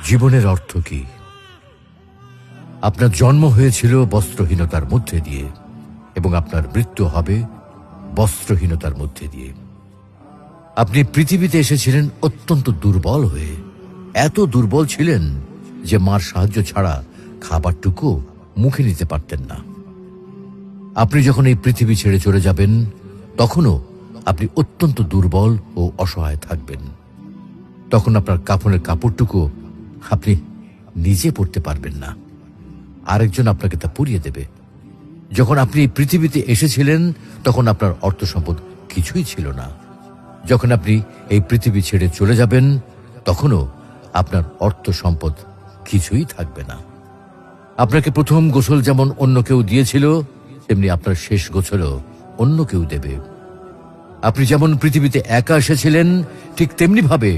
জীবনের অর্থ কি? আপনার জন্ম হয়েছিল বস্ত্রহীনতার মধ্যে দিয়ে এবং আপনার মৃত্যু হবে বস্ত্রহীনতার মধ্যে দিয়ে। আপনি পৃথিবীতে এসেছিলেন অত্যন্ত দুর্বল হয়ে। এত দুর্বল ছিলেন যে মার সাহায্য ছাড়া খাবারটুকু মুখে নিতে পারতেন না। আপনি যখন এই পৃথিবী ছেড়ে চলে যাবেন তখনও আপনি অত্যন্ত দুর্বল ও অসহায় থাকবেন। তখন আপনার কাফনের কাপড়টুকু আপনি নিজে পরতে পারবেন না, আরেকজন আপনাকে তা পরিয়ে দেবে। যখন আপনি এই পৃথিবীতে এসেছিলেন তখন আপনার অর্থ সম্পদ কিছুই ছিল না। যখন আপনি এই পৃথিবী ছেড়ে চলে যাবেন তখনও আপনার অর্থ সম্পদ কিছুই থাকবে না। আপনাকে প্রথম গোসল যেমন অন্য কেউ দিয়েছিল, তেমনি আপনার শেষ গোসলও অন্য কেউ দেবে। আপনি যেমন পৃথিবীতে একা এসেছিলেন, ঠিক তেমনি ভাবে